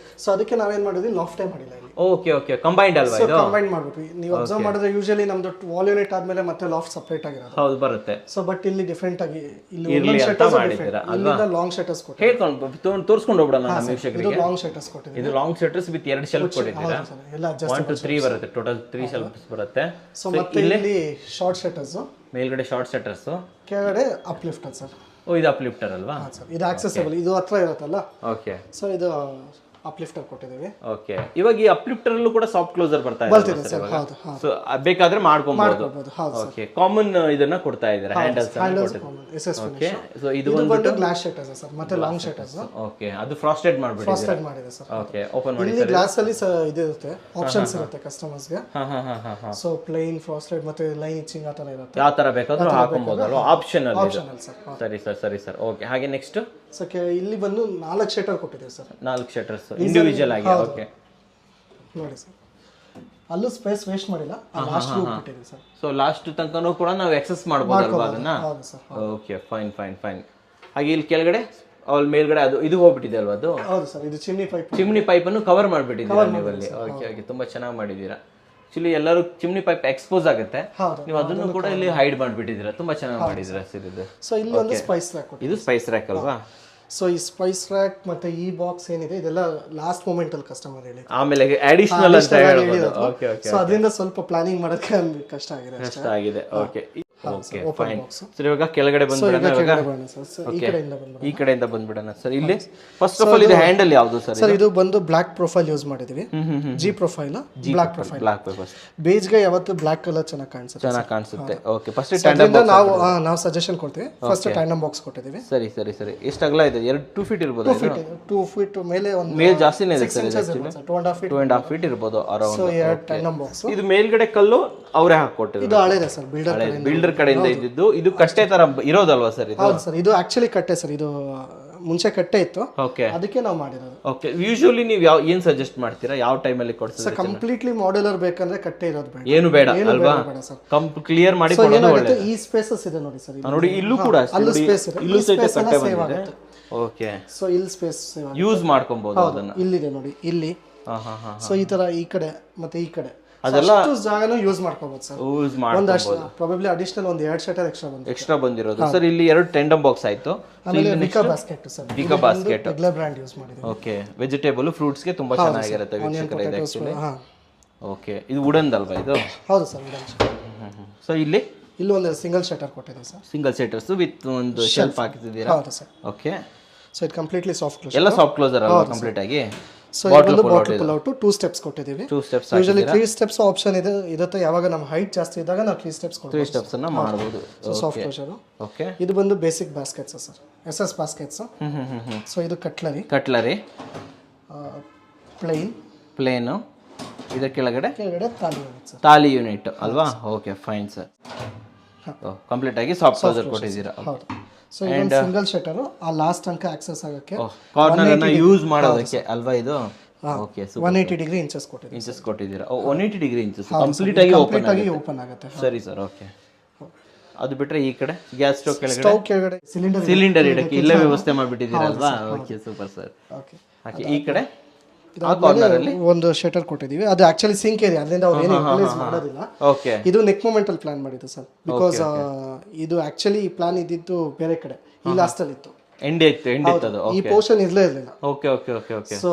ಸೊ ಅದಕ್ಕೆ ನಾವೇನ್ ಮಾಡಿದ್ವಿ, ಲಾಫ್ಟೇ ಮಾಡಿಲ್ಲ ಇಲ್ಲಿ. Okay okay. ಕಂಬೈನ್ಡ್ ಅಲ್ವಾ ಇದು? ಕಂಬೈನ್ ಮಾಡ್ಬಿಟ್ವಿ. ನೀವು ಅಬ್ಸರ್ವ್ ಮಾಡಿದ್ರೆ ಯೂಶಲಿ ನಮ್ದು ವಾಲ್ ಯೂನಿಟ್ ಆದ್ಮೇಲೆ ಮತ್ತೆ ಲಾಫ್ಟ್ ಸಪರೇಟ್ ಆಗಿರೋದು. ಹೌದು, ಬರುತ್ತೆ. ಸೊ ಬಟ್ ಇಲ್ಲಿ ಡಿಫರೆಂಟ್ ಆಗಿ ಇಲ್ಲಿ ಇರ್ಲಿ ಅಂತ ಮಾಡಿದ್ದೀರಾ ಅಲ್ವಾ? ಲಾಂಗ್ ಶಟರ್ಸ್ ಕೊಟ್ಟು ಹೇಳ್ಕೊಂಡು ತೋರಿಸ್ಕೊಂಡು ಹೋಗ್ಬಿಡೋಣ ನಮ್ಮ ವೀಕ್ಷಕರಿಗೆ. ಇದು ಲಾಂಗ್ ಶಟರ್ಸ್ ಕೊಟ್ಟಿದ್ದೀವಿ. ಇದು ಲಾಂಗ್ ಶಟರ್ಸ್ ವಿತ್ 2 ಶೆಲ್ಫ್ ಕೊಟ್ಟಿದ್ದೀರಾ? ಎಲ್ಲ 1 to 3 ಬರುತ್ತೆ, ಟೋಟಲ್ 3 ಶೆಲ್ಫ್ಸ್ ಬರುತ್ತೆ. ಸೊ ಮತ್ತೆ ಇಲ್ಲಿ ಶಾರ್ಟ್ ಶಟರ್ಸ್, ಮೇಲ್ಗಡೆ ಶಾರ್ಟ್ ಶಟರ್ಸ್, ಕೆಳಗಡೆ ಅಪ್ಲಿಫ್ಟರ್ ಸರ್. ಓ ಇದು ಅಪ್ಲಿಫ್ಟರ್ ಅಲ್ವಾ? ಹಾಂ ಸರ್, ಇದು ಆಕ್ಸೆಸಬಲ್, ಇದು ಹತ್ರ ಇರುತ್ತಲ್ಲ, ಓಕೆ ಸೊ ಇದು ಅಪ್ಲಿಫ್ಟರ್ ಕೊಟ್ಟಿದ್ದೀವಿ. ಓಕೆ, ಇವಾಗ ಈ ಅಪ್ಲಿಫ್ಟರ್ ಅಲ್ಲೂ ಕೂಡ ಸಾಫ್ಟ್ ಕ್ಲೋಸರ್ ಬರ್ತಾ ಬರ್ತಿದೆ ಇದೆ ಸರ್. ಹೌದು, ಸೊ ಬೇಕಾದ್ರೆ ಮಾಡ್ಕೊಬಹುದು. ಹೌದು. ಓಕೆ, ಕಾಮನ್ ಇದನ್ನ ಕೊಡ್ತಾ ಇದ್ದಾರೆ, ಹ್ಯಾಂಡಲ್ಸ್ ಓಕೆ. ಸೊ ಇದು ಬಂದು ಗ್ಲಾಸ್ ಶಟರ್ಸ್ ಸರ್, ಮತ್ತೆ ಲಾಂಗ್ ಶಟರ್ಸ್. ಓಕೆ, ಅದು ಫ್ರಾಸ್ಟೆಡ್ ಮಾಡ್ಬಿಡಿ. ಫ್ರಾಸ್ಟೆಡ್ ಮಾಡಿದೆ ಸರ್. ಓಕೆ, ಓಪನ್ ಮಾಡಿ. ಇಲ್ಲಿ ಗ್ಲಾಸ್ ಅಲ್ಲಿ ಇದು ಇರುತ್ತೆ, ಆಪ್ಷನ್ಸ್ ಇರುತ್ತೆ ಕಸ್ಟಮರ್ಸ್ ಗೆ. ಸೊ ಪ್ಲೇನ್, ಫ್ರಾಸ್ಟೆಡ್ ಮತ್ತೆ ಲೈನ್ ಇಚಿಂಗ್ ಆ ತರ ಇರುತ್ತೆ. ಯಾವ ತರ ಬೇಕಾದ್ರೂ ಹಾಕೊಬಹುದು ಅಲ್ವಾ, ಆಪ್ಷನ್ ಅಲ್ಲಿ. Optional sir. ಸರಿ ಸರ್. ಓಕೆ, ಹಾಗೆ ನೆಕ್ಸ್ಟ್ ಸೊ ಇಲ್ಲಿ ಬಂದು 4 ಶಟರ್ ಕೊಟ್ಟಿದ್ದೀವಿ ಸರ್. 4 ಶಟರ್ಸ್ ಇಂಡಿವಿಜುವಲ್ ಆಗಿ. ಓಕೆ, ನೋಡಿ ಸರ್, ಅಲ್ಲೂ ಸ್ಪೇಸ್ ವೇಸ್ಟ್ ಮಾಡಿಲ್ಲ, ಲಾಸ್ಟ್ ಲೂಪ್ ಬಿಟ್ಟಿದ್ದೀವಿ ಸರ್. ಸೊ ಲಾಸ್ಟ್ ತನಕನೂ ಕೂಡ ನಾವು ಎಕ್ಸೆಸ್ ಮಾಡಬಹುದಲ್ವಾ ಅದನ್ನ? ಹೌದು ಸರ್. Okay, fine. ಹಾಗೆ ಇಲ್ಲಿ ಕೆಳಗಡೆ ಅಲ್ಲಿ ಮೇಲ್ಗಡೆ ಅದು ಇದು ಹೋಗ್ಬಿಟ್ಟಿದೆ ಅಲ್ವಾ ಅದು? ಹೌದು ಸರ್, ಇದು ಚಿಮ್ನಿ ಪೈಪ್ ಅನ್ನು ಕವರ್ ಮಾಡಿಬಿಟ್ಟಿದ್ದೀರಾ ನೀವು ಅಲ್ಲಿ. ಓಕೆ, ತುಂಬಾ ಚೆನ್ನಾಗಿ ಮಾಡಿದ್ದೀರಾ. ಆಕ್ಚುಲಿ ಎಲ್ಲರೂ ಚಿಮ್ನಿ ಪೈಪ್ ಎಕ್ಸ್ಪೋಸ್ ಆಗುತ್ತೆ, ನೀವು ಅದನ್ನು ಕೂಡ ಇಲ್ಲಿ ಹೈಡ್ ಮಾಡಿಬಿಟ್ಟಿದ್ದೀರಾ. ತುಂಬಾ ಚೆನ್ನಾಗಿ ಮಾಡಿದ್ದೀರಾ ಸರ್ ಇದು. ಸೊ ಇಲ್ಲಿ ಒಂದು ಸ್ಪೈಸ್ ರ್ಯಾಕ್ ಕೊಟ್ಟಿದ್ದೀವಿ. ಇದು ಸ್ಪೈಸ್ ರ್ಯಾಕ್ ಅಲ್ವಾ? ಸೊ ಈ ಸ್ಪೈಸ್ ರ್ಯಾಕ್ ಮತ್ತೆ ಈ ಬಾಕ್ಸ್ ಏನಿದೆ ಇದೆಲ್ಲ ಲಾಸ್ಟ್ ಮೂಮೆಂಟ್ ಅಲ್ಲಿ ಕಸ್ಟಮರ್ ಹೇಳಿ ಆಮೇಲೆ ಅಡಿಷನಲ್ ಅಂತ ಹೇಳ್ಬೋದು. ಓಕೆ, ಸೊ ಅದರಿಂದ ಸ್ವಲ್ಪ ಪ್ಲಾನಿಂಗ್ ಮಾಡೋಕೆ ಕಷ್ಟ ಆಗಿದೆ. Okay, fine. ಸರ್ ಇವಾಗ ಕೆಳಗಡೆ ಬಂದ್ಬಿಡೋಣ. ಈ ಕಡೆಯಿಂದ ಬಂದ್ಬಿಡೋಣ ಸರ್. ಇಲ್ಲಿ ಫಸ್ಟ್ ಆಫ್ ಆಲ್ ಇದು ಹ್ಯಾಂಡಲ್ ಯಾವುದು ಸರ್? ಸರ್ ಇದು ಬಂದು ಬ್ಲಾಕ್ ಪ್ರೊಫೈಲ್ ಯೂಸ್ ಮಾಡಿದೀವಿ. G profile, black profile. Beige ಗೆ ಯಾವತ್ತು ಬ್ಲಾಕ್ ಕಲರ್ ಚೆನ್ನಾಗಿ ಕಾಣಿಸುತ್ತೆ. ಓಕೆ, ಫಸ್ಟ್ ಟ್ಯಾಂಡಮ್ ಬಾಕ್ಸ್ ನಾವು ಸಜೆಷನ್ ಕೊಡ್ತೀವಿ. ಫಸ್ಟ್ ಟ್ಯಾಂಡಮ್ ಬಾಕ್ಸ್ ಕೊಟ್ಟಿದ್ದೀವಿ. ಸರಿ. ಎಷ್ಟು ಅಗಲ ಇದೆ? 2 ಫೀಟ್ ಇರಬಹುದು. 2 ಫೀಟ್ ಮೇಲೆ ಒಂದು ಮೇಲ್ ಜಾಸ್ತಿನೇ ಇದೆ ಸರ್. 2.5 ಫೀಟ್ ಇರಬಹುದು ಅರೌಂಡ್. So tandem box. ಇದು ಮೇಲ್ಗಡೆ ಕಲ್ಲು ಅವರೇ ಹಾಕೊಟ್ಟಿದ್ರು. ಇದು ಹಳೇದೆ ಸರ್, ಬಿಲ್ಡರ್ ಕಡೆಯಿಂದ ಇದ್ದಿದ್ದು. ಇದು ಕಟ್ಟೆ ತರ ಇರೋದಲ್ವಾ ಸರ್ ಇದು? ಹೌದು ಸರ್, ಇದು ಆಕ್ಚುಲಿ ಕಟ್ಟೆ ಸರ್. ಇದು ಮುಂಚೆ ಕಟ್ಟೆ ಇತ್ತು, ಓಕೆ, ಅದಕ್ಕೆ ನಾವು ಮಾಡಿರೋದು. ಓಕೆ, ಯೂಶುವಲಿ ನೀವು ಏನ್ ಸಜೆಸ್ಟ್ ಮಾಡ್ತೀರಾ, ಯಾವ ಟೈಮ್ ಅಲ್ಲಿ ಕೊಡ್ತೀರಾ? ಕಂಪ್ಲೀಟ್ಲಿ ಮಾಡ್ಯುಲರ್ ಬೇಕಂದ್ರೆ ಕಟ್ಟೆ ಇರೋದು ಬೇಡ, ಏನು ಬೇಡ ಅಲ್ವಾ? ಕ್ಲಿಯರ್ ಮಾಡಿ ಕೊಡೋದು ಒಳ್ಳೆ. ಈ ಸ್ಪೇಸಸ್ ಇದೆ ನೋಡಿ ಸರ್. ನೋಡಿ ಇಲ್ಲೂ ಕೂಡ ಅಲ್ಲೂ ಸ್ಪೇಸ್ ಇದೆ, ಇಲ್ಲೂ ಸಹಿತ ಕಟ್ಟೆ ಬಂದಿದೆ. ಓಕೆ, ಸೊ ಇಲ್ಲಿ ಸ್ಪೇಸ್ ಯೂಸ್ ಮಾಡ್ಕೊಬಹುದು ಅದನ್ನ. ಇಲ್ಲಿದೆ ನೋಡಿ, ಇಲ್ಲಿ. ಸೊ ಈ ತರ ಈ ಕಡೆ ಮತ್ತೆ ಈ ಕಡೆ ಅದೆಲ್ಲ ಜಾಗನೂ ಯೂಸ್ ಮಾಡ್ಕೋಬಹುದು ಸರ್. ಯೂಸ್ ಮಾಡ್ಕೊಬಹುದು. ಪ್ರಾಬಬ್ಲಿ ಅಡಿಷನಲ್ ಒಂದು 2 ಶಟರ್ ಎಕ್ಸ್ಟ್ರಾ ಬಂದಿರೋದು ಸರ್. ಇಲ್ಲಿ 2 ಟೆಂಡಮ್ ಬಾಕ್ಸ್ ಆಯ್ತು. ಆಮೇಲೆ Vika basket sir. Vika basket regular brand use ಮಾಡಿದ್ದೀವಿ. ಓಕೆ, ವೆಜಿಟೇಬಲ್ ಫ್ರೂಟ್ಸ್ ಗೆ ತುಂಬಾ ಚೆನ್ನಾಗಿರುತ್ತೆ ವೀಕ್ಷಕರೇ ಇದು ಆಕ್ಚುಲಿ. ಓಕೆ, ಇದು ವುಡನ್ ಅಲ್ವಾ ಇದು? ಹೌದು ಸರ್, ವುಡನ್. ಸೊ ಇಲ್ಲಿ ಒಂದು ಸಿಂಗಲ್ ಶಟರ್ ಕೊಟ್ಟಿದ್ದೀವಿ ಸರ್. ಸಿಂಗಲ್ ಶಟರ್ಸ್ ವಿತ್ ಒಂದು ಶೆಲ್ಫ್ ಹಾಕಿದ್ದೀರಾ? ಹೌದು ಸರ್. ಓಕೆ, ಸೊ ಇದು ಕಂಪ್ಲೀಟ್ಲಿ ಸಾಫ್ಟ್ ಕ್ಲೋಸ್. ಎಲ್ಲ ಸಾಫ್ಟ್ ಕ್ಲೋಸರ್ ಅಲ್ವಾ ಕಂಪ್ಲೀಟ್ ಆಗಿ? ಸೊ ಇದು ಬಾಟಲ್ ಪುಲ್ ಔಟ್ 2 ಸ್ಟೆಪ್ಸ್ ಕೊಟ್ಟಿದ್ದೀವಿ. 2 ಸ್ಟೆಪ್ಸ್. ಯೂಶುವಲಿ 3 ಸ್ಟೆಪ್ಸ್ ಆಪ್ಷನ್ ಇರುತ್ತೆ. ಯಾವಾಗ ನಮ್ಮ ಹೈಟ್ ಜಾಸ್ತಿ ಇದ್ದಾಗ ನಾವು 3 ಸ್ಟೆಪ್ಸ್ ಕೊಡ್ತೀವಿ. 3 ಸ್ಟೆಪ್ಸ್ ಅನ್ನು ಮಾಡಬಹುದು. Soft closer. ಓಕೆ, ಇದು ಬಂದು basic baskets sir, SS baskets. So ಇದು ಕಟ್ಲರಿ. ಪ್ಲೇನ್. ಇದರ ಕೆಳಗಡೆ ತಾಲಿ ಯೂನಿಟ್ ಅಲ್ವಾ? Okay, fine sir. ಕಂಪ್ಲೀಟ್ ಆಗಿ ಸಾಫ್ಟ್ ಕ್ಲೋಸರ್ ಕೊಟ್ಟಿದ್ದೀರಾ. ಸೊ ಇದು ಸಿಂಗಲ್ ಶಟರ್, ಆ ಲಾಸ್ಟ್ ತನಕ ಆಕ್ಸೆಸ್ ಆಗಕ್ಕೆ ಕಾರ್ನರ್ ಅನ್ನು ಯೂಸ್ ಮಾಡೋದಕ್ಕೆ ಅಲ್ವಾ ಇದು? ಓಕೆ, 180 ಡಿಗ್ರಿ ಇಂಚಸ್ ಕೊಟ್ಟಿದ್ದೀರಾ. 180 ಡಿಗ್ರಿ ಇಂಚಸ್ ಕಂಪ್ಲೀಟ್ ಆಗಿ ಓಪನ್ ಆಗುತ್ತೆ. ಸರಿ ಸರ್. ಓಕೆ, ಅದು ಬಿಟ್ರೆ ಈ ಕಡೆ ಗ್ಯಾಸ್ ಸ್ಟವ್ ಕೆಳಗಡೆ ಸಿಲಿಂಡರ್ ಇಡಕ್ಕೆ ಇಲ್ಲೇ ವ್ಯವಸ್ಥೆ ಮಾಡಿಬಿಟ್ಟಿದ್ದೀರಲ್ವಾ? Okay, super sir. ಓಕೆ, ಈ ಕಡೆ ಒಂದು ಶಟರ್ ಕೊಟ್ಟಿದ್ದೀವಿ. ಅದು ಆಕ್ಚುಲಿ ಸಿಂಕ್ ಏರಿಯಾ, ಅದರಿಂದ ಅವ್ರು ಏನು ಯೂಟಿಲೈಸ್ ಮಾಡೋದಿಲ್ಲ. ಓಕೆ, ಇದು ನೆಕ್ ಮೂಮೆಂಟ್ ಅಲ್ಲಿ ಪ್ಲಾನ್ ಮಾಡಿದ್ದು ಸರ್. ಬಿಕಾಸ್ ಇದು ಆಕ್ಚುಲಿ ಪ್ಲಾನ್ ಇದ್ದಿದ್ದು ಬೇರೆ ಕಡೆ, ಈ ಲಾಸ್ಟ್ ಅಲ್ಲಿ ಇತ್ತು. ಎಂಡ್ ಇತ್ತು ಅದು. ಈ ಪೋರ್ಷನ್ ಇರಲಿಲ್ಲ. ಓಕೆ. ಸೊ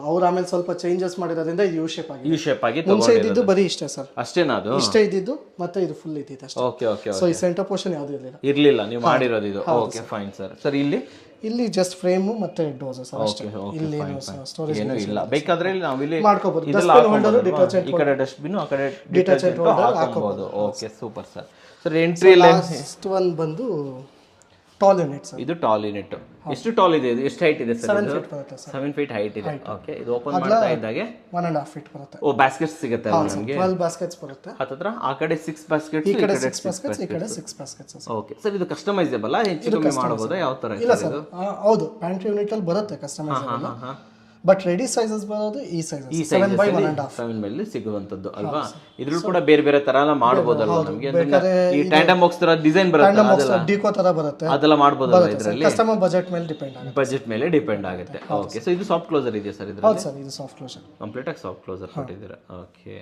ಅವ್ರು ಆಮೇಲೆ ಸ್ವಲ್ಪ ಚೇಂಜಸ್ ಮಾಡಿರೋದ್ರಿಂದ ಯು ಶೇಪ್ ಆಗಿ. ಮುಂಚೆ ಇದ್ದಿದ್ದು ಬರೀ ಇಷ್ಟೇ ಸರ್. ಅಷ್ಟೇನಾ ಅದು? ಇಷ್ಟೇ ಇದ್ದಿದ್ದು, ಮತ್ತೆ ಇದು ಫುಲ್ ಇದ್ದಿದ್ದು ಅಷ್ಟೇ. ಓಕೆ. ಸೊ ಈ ಸೆಂಟರ್ ಪೋರ್ಷನ್ ಯಾವುದು ಇರಲಿಲ್ಲ ನೀವು ಮಾಡಿರೋದು ಇದು. Okay, fine sir. ಸರ್ ಇಲ್ಲಿ ಜಸ್ಟ್ ಫ್ರೇಮ್ ಮತ್ತೆ ಡೋಸ್ ಸರ್ ಅಷ್ಟೇ. ಇಲ್ಲಿ ಸ್ಟೋರೇಜ್ ಏನು ಇಲ್ಲ. ಬೇಕಾದ್ರೆ ನಾವು ಇಲ್ಲಿ ಮಾಡ್ಕೋಬಹುದು. ಈ ಕಡೆ ಡಸ್ಟ್ಬಿನ್, ಆ ಕಡೆ ಡಿಟರ್ಜೆಂಟ್ ಹೋಲ್ಡರ್ ಹಾಕಬಹುದು. Okay, super sir. Sir entry last one ಬಂದು ಟಾಲ್ ಯೂನಿಟ್ ಸರ್. ಇದು ಟಾಲ್ ಯೂನಿಟ್. ಎಷ್ಟು ಟಾಲ್ ಇದೆ ಇದು? ಎಷ್ಟು ಹೈಟ್ ಇದೆ ಸರ್? 7 ಫೀಟ್ ಹೈಟ್ ಇದೆ. ಓಕೆ, ಇದು ಓಪನ್ ಮಾಡ್ತಾ ಇದ್ದಾಗೆ 1.5 ಫೀಟ್ ಬರುತ್ತೆ. ಓ, ಬಾಸ್ಕೆಟ್ಸ್ ಸಿಗುತ್ತೆ ಅಲ್ಲ ನಮಗೆ? 12 ಬಾಸ್ಕೆಟ್ಸ್ ಬರುತ್ತೆ. ಹತ್ರ ಆ ಕಡೆ 6 ಬಾಸ್ಕೆಟ್ಸ್, ಈ ಕಡೆ 6 ಬಾಸ್ಕೆಟ್ಸ್, ಈ ಕಡೆ 6 ಬಾಸ್ಕೆಟ್ಸ್. ಓಕೆ ಸರ್, ಇದು ಕಸ್ಟಮೈಸೇಬಲ್ ಹೆಚ್ಚು ಕಮ್ಮಿ ಮಾಡಬಹುದಾ? ಯಾವ ತರ? ಇಲ್ಲ ಸರ್, ಹೌದು, ಪ್ಯಾಂಟ್ರಿ ಯೂನಿಟ್ ಅಲ್ಲಿ ಬರುತ್ತೆ ಕಸ್ಟಮೈಸೇಬಲ್. ಬಟ್ ರೆಡಿ ಸೈಜಸ್ ಬರೋದು ಈ ಸೈಜಸ್ 7/1.5 7 ಮೇಲೆ ಸಿಗುವಂತದ್ದು ಅಲ್ವಾ? ಇದ್ರೂ ಕೂಡ ಬೇರೆ ಬೇರೆ ತರ ಎಲ್ಲ ಮಾಡಬಹುದಲ್ಲ ನಮಗೆ? ಈ ಟ್ಯಾಂಡಮ್ ಬಾಕ್ಸ್ ತರ ಡಿಸೈನ್ ಬರುತ್ತೆ, ಅದೆಲ್ಲ ಡಿಕೋ ತರ ಬರುತ್ತೆ, ಅದೆಲ್ಲ ಮಾಡಬಹುದಲ್ಲ ಇದರಲ್ಲಿ? ಕಸ್ಟಮರ್ ಬಜೆಟ್ ಮೇಲೆ ಡಿಪೆಂಡ್ ಆಗುತ್ತೆ. ಓಕೆ, ಸೊ ಇದು ಸಾಫ್ಟ್ ಕ್ಲೋಸರ್ ಇದೆ ಸರ್ ಇದರಲ್ಲಿ? ಹೌದು ಸರ್, ಇದು ಸಾಫ್ಟ್ ಕ್ಲೋಸರ್, ಕಂಪ್ಲೀಟ್ ಆಗಿ ಸಾಫ್ಟ್ ಕ್ಲೋಸರ್ ಕೊಟ್ಟಿದ್ದೀರಾ. ಓಕೆ,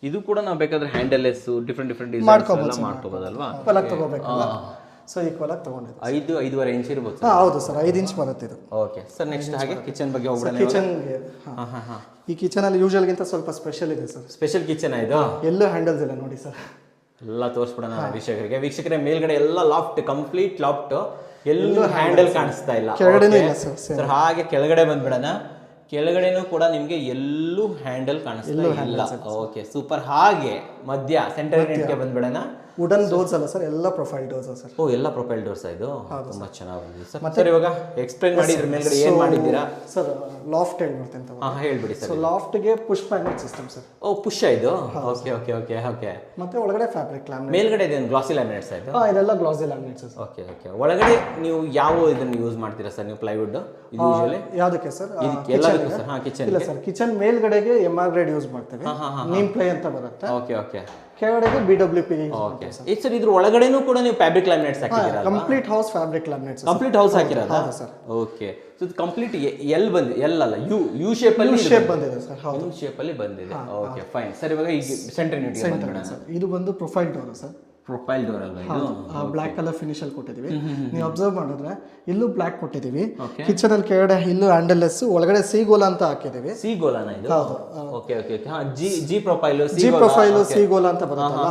ಇದು ಕೂಡ ನಾವು ಬೇಕಾದ್ರೆ ಹ್ಯಾಂಡಲ್ಲೆಸ್ ಡಿಫ್ರೆಂಟ್ ಡಿಸೈನ್ಸ್ ಎಲ್ಲ ಮಾಡ್ಕೋಬಹುದಲ್ವಾ? ತಗೋಬೇಕಲ್ಲ. ಸೊ ಈಕ್ವಲ್ ಆಗಿ ತಗೊಂಡಿದ್ದು 5.5 ಇಂಚ್ ಇರಬಹುದು. ಹೌದು ಸರ್, 5 ಇಂಚ್ ಬರುತ್ತೆ ಇದು. ಓಕೆ ಸರ್, ನೆಕ್ಸ್ಟ್ ಹಾಗೆ ಕಿಚನ್ ಬಗ್ಗೆ ಹೋಗೋಣ. ಈ ಕಿಚನ್ ಅಲ್ಲಿ ಯೂಶುವಲ್ ಗಿಂತ ಸ್ವಲ್ಪ ಸ್ಪೆಷಲ್ ಇದೆ ಸರ್. ಸ್ಪೆಷಲ್ ಕಿಚನ್ ಇದು. ಎಲ್ಲೂ ಹ್ಯಾಂಡಲ್ಸ್ ಇಲ್ಲ ನೋಡಿ ಸರ್. ಎಲ್ಲ ತೋರಿಸ್ಬಿಡೋಣ ವೀಕ್ಷಕರಿಗೆ. ಮೇಲ್ಗಡೆ ಎಲ್ಲ ಲಾಫ್ಟ್, ಕಂಪ್ಲೀಟ್ ಲಾಫ್ಟ್. ಎಲ್ಲೂ ಹ್ಯಾಂಡಲ್ ಕಾಣಿಸ್ತಾ ಇಲ್ಲ. ಕೆಳಗಡೆನೂ ಇಲ್ಲ ಸರ್. ಸರ್ ಹಾಗೆ ಕೆಳಗಡೆ ಬಂದ್ಬಿಡೋಣ. ಕೆಳಗಡೆನೂ ಕೂಡ ನಿಮ್ಗೆ ಎಲ್ಲೂ ಹ್ಯಾಂಡಲ್ ಕಾಣಿಸ್ತಾ ಇಲ್ಲ. Okay super. ಹಾಗೆ ಮಧ್ಯ ಸೆಂಟರ್ ಯೂನಿಟ್ಗೆ ಬಂದ್ಬಿಡೋಣ. ವುಡನ್ ಡೋರ್ಸ್ ಅಲ್ಲ ಸರ್, ಎಲ್ಲ ಪ್ರೊಫೈಲ್ ಡೋರ್ಸ್ ಸರ್. ಓ ಎಲ್ಲ ಪ್ರೊಫೈಲ್ ಡೋರ್ಸ್ ಇದು ತುಂಬಾ ಚೆನ್ನಾಗಿ ಬಂದಿದೆ ಸರ್. ಮತ್ತೆ ಇವಾಗ ಎಕ್ಸ್ಪ್ಲೈನ್ ಮಾಡಿ ಇದ್ರ ಮೇಲ್ಗಡೆ ಏನ್ ಮಾಡಿದ್ದೀರಾ ಸರ್? ಲಾಫ್ಟ್ ಹೇಳ್ಬಿಡ್ತೇನೆ ಅಂತ. ಹೇಳ್ಬಿಡಿ ಸರ್. ಸೊ ಲಾಫ್ಟ್ಗೆ push magnet system sir. Oh push ಇದು. Okay okay okay okay. ಮತ್ತೆ ಒಳಗಡೆ ಫ್ಯಾಬ್ರಿಕ್ ಲ್ಯಾಮಿನೇಟ್. ಮೇಲ್ಗಡೆ ಇದೇನು ಗ್ಲಾಸಿ ಲ್ಯಾಮಿನೇಟ್ಸ್ ಇದು? ಇದೆಲ್ಲ ಗ್ಲಾಸಿ ಲ್ಯಾಮಿನೇಟ್ಸ್ ಸರ್. Okay okay. ಒಳಗಡೆ ನೀವು ಯಾವ ಇದನ್ನ ಯೂಸ್ ಮಾಡ್ತೀರಾ ಸರ್ ನೀವು ಪ್ಲೈವುಡ್? ಇದು ಯೂಶುವಲಿ ಯಾವುದಕ್ಕೆ ಸರ್? ಎಲ್ಲದಕ್ಕೂ ಸರ್. ಕಿಚನ್ ಇಲ್ಲ ಸರ್, ಕಿಚನ್ ಮೇಲ್ಗಡೆಗೆ ಎಂಆರ್ ಗ್ರೇಡ್ ಯೂಸ್ ಮಾಡ್ತೇವೆ. ನೀಮ್ ಪ್ಲೈ ಅಂತ ಬರುತ್ತೆ. Okay okay. ಕೆಳಗಡೆ BWP. Okay sir. ಇದ್ರ ಒಳಗಡೆನೂ ಕೂಡ ನೀವು ಫ್ಯಾಬ್ರಿಕ್ ಲ್ಯಾಮಿನೇಟ್ಸ್ ಹಾಕಿದ್ದೀರಾ? Complete house fabric laminates. Complete house ಹಾಕಿರೋದಾ? ಹೌದು ಸರ್. ಓಕೆ. ಸೊ ಇದು ಕಂಪ್ಲೀಟ್ ಎಲ್ ಬಂದಿದೆ, ಎಲ್ ಅಲ್ಲ ಯು ಶೇಪ್ ಅಲ್ಲಿ ಬಂದಿದೆ ಸರ್. ಹೌದು, ಯು ಶೇಪ್ ಅಲ್ಲಿ ಬಂದಿದೆ. Okay fine sir. ಇವಾಗ ಈಗ ಸೆಂಟರ್ ಯೂನಿಟ್ ಬಂದ್ಬಿಡೋಣ. ಇದು ಬಂದು profile door sir. Profile door ಅಲ್ವಾ ಇದು? ಬ್ಲಾಕ್ ಕಲರ್ ಫಿನಿಶ್ ಅಲ್ಲಿ ಕೊಟ್ಟಿದೀವಿ. ನೀವು ಅಬ್ಸರ್ವ್ ಮಾಡಿದ್ರೆ ಇಲ್ಲೂ ಬ್ಲಾಕ್ ಕೊಟ್ಟಿದೀವಿ. ಕಿಚನ್ ಅಲ್ಲಿ ಕೆಳಗಡೆ ಇಲ್ಲೂ ಹ್ಯಾಂಡಲ್ಲೆಸ್, ಒಳಗಡೆ ಸೀಗೋಲಾ ಅಂತ ಹಾಕಿದೀವಿ. ಸೀಗೋಲಾನ ಇದು? Okay okay. ಜಿ ಪ್ರೊಫೈಲ್ ಸೀಗೋಲಾ ಅಂತ ಬರುತ್ತಲ್ಲ,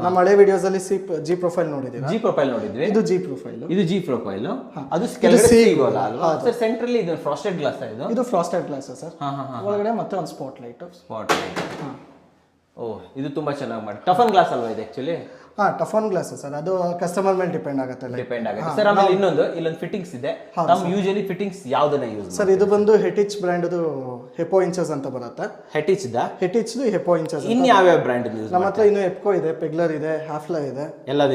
ನಮ್ಮ ಹಳೆ ವಿಡಿಯೋಸ್ ಅಲ್ಲಿ ಜಿ ಪ್ರೊಫೈಲ್ ನೋಡಿದೀವಿ. ಜಿ ಪ್ರೊಫೈಲ್ ನೋಡಿದ್ವಿ. ಇದು ಜಿ ಪ್ರೊಫೈಲ್. ಇದು ಜಿ ಪ್ರೊಫೈಲ್. ಅದು ಕೆಳಗಡೆ ಸೀಗೋಲಾ ಅಲ್ವಾ ಸರ್? ಸೆಂಟ್ರಲ್ಲಿ ಇದು ಫ್ರಾಸ್ಟೆಡ್ ಗ್ಲಾಸ್ ಇದು? ಇದು ಫ್ರಾಸ್ಟೆಡ್ ಗ್ಲಾಸ್ ಸರ್. ಒಳಗಡೆ ಮತ್ತೆ ಒಂದು ಸ್ಪಾಟ್ ಲೈಟ್. ಓ ಇದು ತುಂಬಾ ಚೆನ್ನಾಗಿ ಮಾಡಿ. ಟಫನ್ ಗ್ಲಾಸ್ ಅಲ್ವಾ ಇದು ಆಕ್ಚುಲಿ? Toughen glass sir. ಅದು ಕಸ್ಟಮರ್ ಮೇಲೆ ಡಿಪೆಂಡ್ ಆಗುತ್ತೆ. ಸರ್ ಆಮೇಲೆ ಇಲ್ಲೊಂದು ಫಿಟ್ಟಿಂಗ್ಸ್ ಇದೆ. ನಾವು ಯೂಶುವಲಿ ಫಿಟ್ಟಿಂಗ್ಸ್ ಯಾವ್ದನ್ನ ಯೂಸ್ ಸರ್? ಇದು ಬಂದು ಹೆಟಿಚ್ ಬ್ರ್ಯಾಂಡ್ ಹೆಪೋ ಇಂಚಸ್ ಅಂತ ಬರುತ್ತೆ. ಹೆಟಿಚ್ ಹೆಪೋ ಇಂಚಸ್. ಇನ್ನು ಯಾವ ಬ್ರ್ಯಾಂಡ್ ಯೂಸ್? ನಮ್ಮ ಹತ್ರ ಇನ್ನು ಎಪ್ಕೋ ಇದೆ, ಪೆಗ್ಲರ್ ಇದೆ, ಹಾಫ್ಲಾ ಇದೆ, ಎಲ್ಲ